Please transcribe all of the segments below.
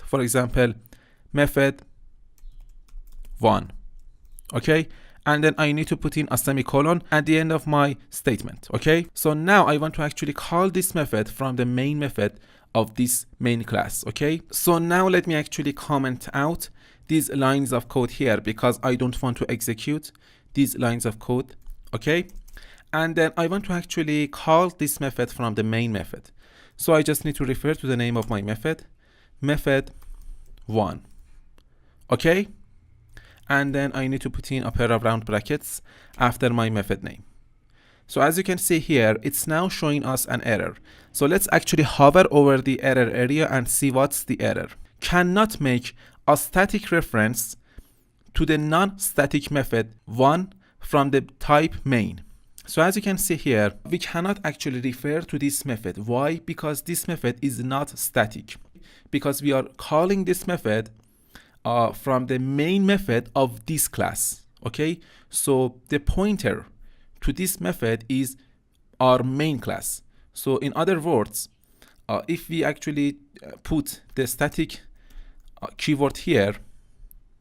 for example, method 1. Okay, and then I need to put in a semicolon at the end of my statement. Okay, so now I want to actually call this method from the main method of this main class. Okay, so now let me actually comment out these lines of code here because I don't want to execute these lines of code. Okay, and then I want to actually call this method from the main method. So I just need to refer to the name of my method, method 1. Okay, and then I need to put in a pair of round brackets after my method name. So as you can see here, it's now showing us an error. So let's actually hover over the error area and see what's the error. Cannot make a static reference to the non-static method 1 from the type main. So as you can see here, we cannot actually refer to this method. Why? Because this method is not static. Because we are calling this method from the main method of this class. Okay, so the pointer to this method is our main class. So in other words, if we actually put the static keyword here,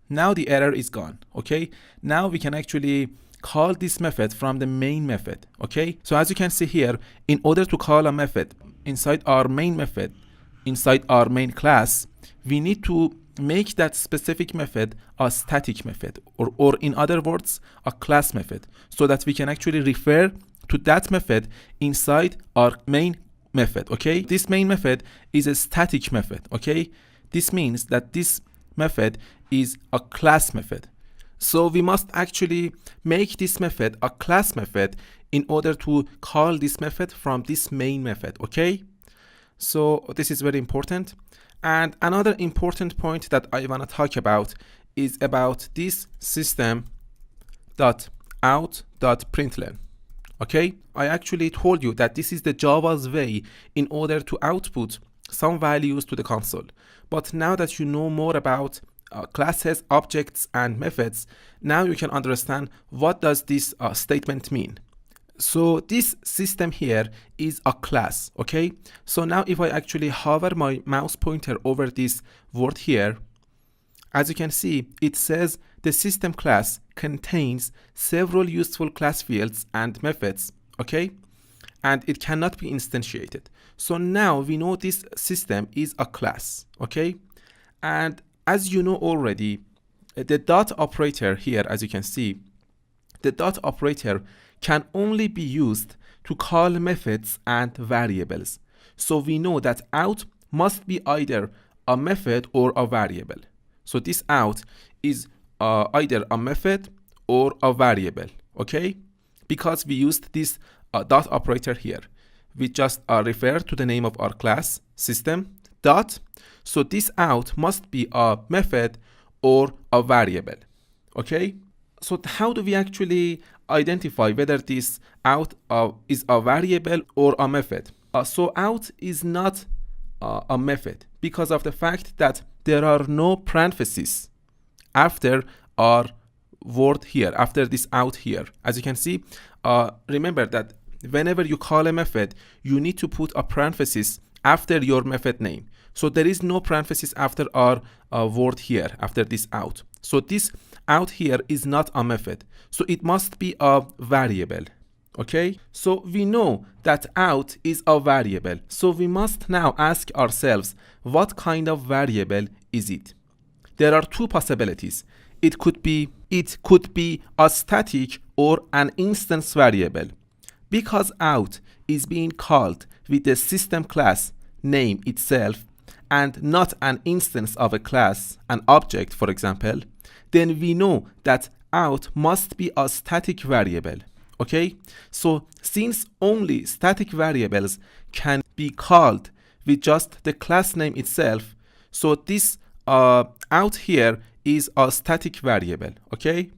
now the error is gone. Okay, now we can actually call this method from the main method. Okay, so as you can see here, in order to call a method inside our main method, inside our main class, we need to make that specific method a static method, or in other words, a class method, so that we can actually refer to that method inside our main method. Okay, this main method is a static method. Okay, this means that this method is a class method. So we must actually make this method a class method in order to call this method from this main method. Okay, so this is very important. And another important point that I want to talk about is about this system.out.println. Okay, I actually told you that this is the Java's way in order to output some values to the console. But now that you know more about classes, objects, and methods, now you can understand what does this statement mean. So this system here is a class. Okay, so now if I actually hover my mouse pointer over this word here, as you can see, it says the system class contains several useful class fields and methods. Okay, and it cannot be instantiated. So now we know this system is a class. Okay, and as you know already, the dot operator here, as you can see, the dot operator can only be used to call methods and variables. So we know that out must be either a method or a variable. So this out is either a method or a variable. Okay, because we used this dot operator here, we just refer to the name of our class system dot. So this out must be a method or a variable. Okay, so how do we actually identify whether this out is a variable or a method? So out is not a method because of the fact that there are no parentheses after our word here, after this out here. As you can see, remember that whenever you call a method, you need to put a parenthesis after your method name. So there is no parenthesis after our word here, after this out. So this out here is not a method. So it must be a variable. Okay, so we know that out is a variable. So we must now ask ourselves, what kind of variable is it? There are two possibilities. It could be a static or an instance variable. Because out is being called with the system class name itself and not an instance of a class, an object, for example, then we know that out must be a static variable. Okay, so since only static variables can be called with just the class name itself, so this out here is a static variable. Okay,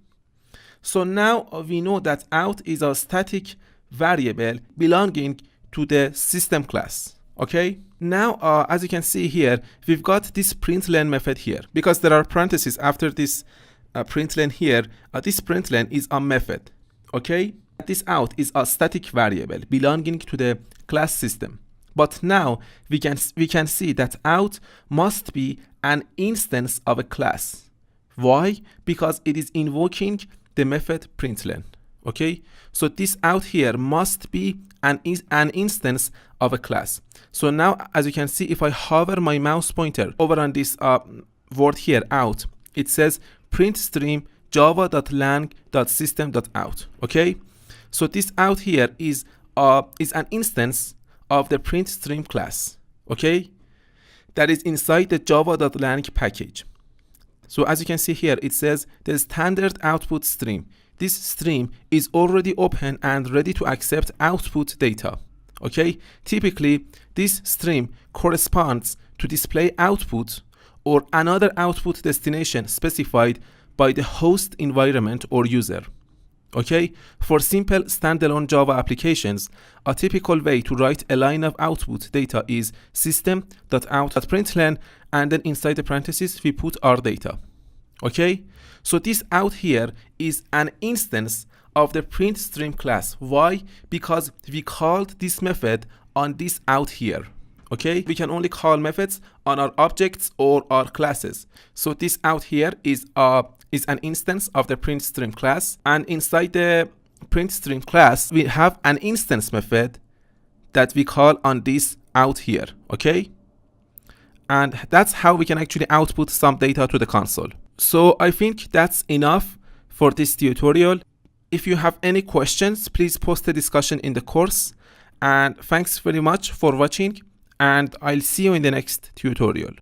so now we know that out is a static variable belonging to the system class. Okay, now as you can see here, we've got this println method here because there are parentheses after this println here. This println is a method. Okay, this out is a static variable belonging to the class system, But now we can see that out must be an instance of a class. Why? Because it is invoking the method println. Okay, so this out here must be an instance of a class. So now, as you can see, if I hover my mouse pointer over on this word here, out, it says print stream java.lang.system.out. Okay, so this out here is an instance of the print stream class. Okay, that is inside the java.lang package. So as you can see here, it says the standard output stream. This stream is already open and ready to accept output data. Okay, typically this stream corresponds to display output or another output destination specified by the host environment or user. Okay, for simple standalone Java applications, a typical way to write a line of output data is system.out.println, and then inside the parentheses we put our data. Okay, so this out here is an instance of the print stream class. Why? Because we called this method on this out here. Okay, we can only call methods on our objects or our classes. So this out here is an instance of the print stream class, and inside the print stream class we have an instance method that we call on this out here. Okay, and that's how we can actually output some data to the console. So I think that's enough for this tutorial. If you have any questions, please post a discussion in the course, and thanks very much for watching, and I'll see you in the next tutorial.